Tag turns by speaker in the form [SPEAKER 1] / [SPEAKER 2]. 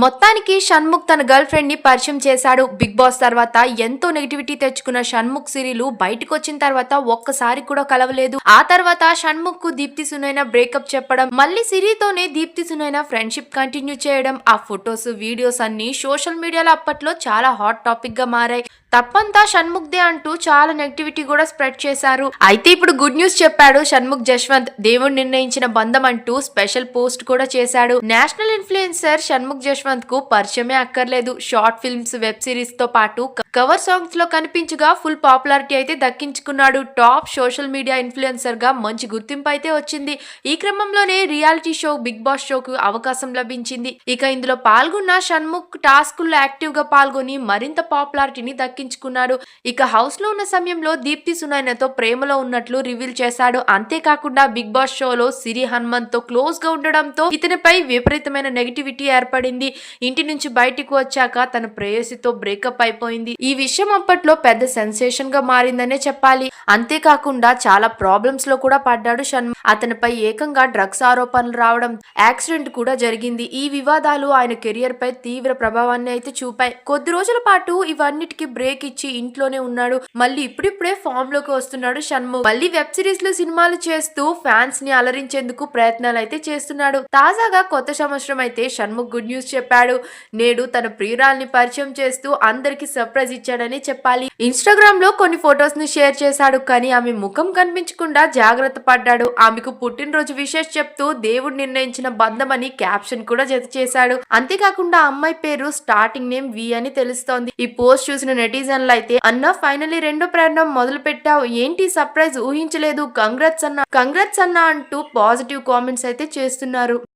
[SPEAKER 1] మొత్తానికి షణ్ముఖ్ తన girl friend ని పరిచయం చేశాడు. బిగ్ బాస్ తర్వాత ఎంతో నెగిటివిటీ తెచ్చుకున్న షణ్ముఖ్ సిరిలు బయటకు వచ్చిన తర్వాత ఒక్కసారి కూడా కలవలేదు. ఆ తర్వాత షణ్ముఖ్ కు దీప్తి సునైన బ్రేకప్ చెప్పడం, మళ్ళీ సిరితోనే దీప్తి సునైన ఫ్రెండ్షిప్ కంటిన్యూ చేయడం, ఆ ఫొటోస్ వీడియోస్ అన్ని సోషల్ మీడియాలో అప్పట్లో చాలా హాట్ టాపిక్ గా మారాయి. తప్పంతా షణ్ముఖ్ దే అంటూ చాలా నెగిటివిటీ కూడా స్ప్రెడ్ చేశారు. అయితే ఇప్పుడు గుడ్ న్యూస్ చెప్పాడు షణ్ముఖ్ జశ్వంత్. దేవుడు నిర్ణయించిన బంధం అంటూ స్పెషల్ పోస్ట్ కూడా చేశాడు. నేషనల్ ఇన్ఫ్లుయెన్సర్ షణ్ముఖ్ జశ్వంత్ కు పరిచయమే అక్కర్లేదు. షార్ట్ ఫిల్మ్స్, వెబ్ సిరీస్ తో పాటు కవర్ సాంగ్స్ లో కనిపించగా ఫుల్ పాపులారిటీ అయితే దక్కించుకున్నాడు. టాప్ సోషల్ మీడియా ఇన్ఫ్లుయెన్సర్ గా మంచి గుర్తింపు అయితే వచ్చింది. ఈ క్రమంలోనే రియాలిటీ షో బిగ్ బాస్ షోకు అవకాశం లభించింది. ఇక ఇందులో పాల్గొన్న షణ్ముఖ్ టాస్కుల్లో యాక్టివ్ గా పాల్గొని మరింత పాపులారిటీని దక్కించుకున్నాడు. ఇక హౌస్ లో ఉన్న సమయంలో దీప్తి సునైనతో ప్రేమలో ఉన్నట్లు రివీల్ చేశాడు. అంతేకాకుండా బిగ్ బాస్ షోలో సిరి హనుమంత్ తో క్లోజ్ గా ఉండడంతో ఇతనిపై విపరీతమైన నెగిటివిటీ ఏర్పడింది. ఇంటి నుంచి బయటికి వచ్చాక తన ప్రేయసితో బ్రేకప్ అయిపోయింది. ఈ విషయం అప్పట్లో పెద్ద సెన్సేషన్ గా మారిందనే చెప్పాలి. అంతేకాకుండా చాలా ప్రాబ్లమ్స్ లో కూడా పడ్డాడు షణ్ముఖ్. అతనిపై ఏకంగా డ్రగ్స్ ఆరోపణలు రావడం, యాక్సిడెంట్ కూడా జరిగింది. ఈ వివాదాలు ఆయన కెరియర్ పై తీవ్ర ప్రభావాన్ని అయితే చూపాయి. కొద్ది రోజుల పాటు ఇవన్నిటికీ బ్రేక్ ఇచ్చి ఇంట్లోనే ఉన్నాడు. మళ్ళీ ఇప్పుడిప్పుడే ఫామ్ లోకి వస్తున్నాడు షణ్ముఖ్. మళ్ళీ వెబ్ సిరీస్ లో సినిమాలు చేస్తూ ఫ్యాన్స్ ని అలరించేందుకు ప్రయత్నాలు అయితే చేస్తున్నాడు. తాజాగా కొత్త సంవత్సరం అయితే షణ్ముఖ్ గుడ్ న్యూస్ చెప్పాడు. నేడు తన ప్రియురాల్ని పరిచయం చేస్తూ అందరికి సర్ప్రైజ్ ఇచ్చాడని చెప్పాలి. ఇన్స్టాగ్రామ్ లో కొన్ని ఫొటోస్ ని షేర్ చేశాడు. కానీ ఆమె ముఖం కనిపించకుండా జాగ్రత్త పడ్డాడు. ఆమెకు పుట్టినరోజు విషెస్ చెప్తూ దేవుడు నిర్ణయించిన బంధం అని క్యాప్షన్ కూడా జత చేశాడు. అంతేకాకుండా అమ్మాయి పేరు స్టార్టింగ్ నేమ్ వి అని తెలుస్తోంది. ఈ పోస్ట్ చూసిన నెటిజన్లు అయితే, అన్న ఫైనలీ రెండో ప్రయాణం మొదలు పెట్టావు, ఏంటి సర్ప్రైజ్ ఊహించలేదు, కంగ్రాట్స్ అన్నా అంటూ పాజిటివ్ కామెంట్స్ అయితే చేస్తున్నారు.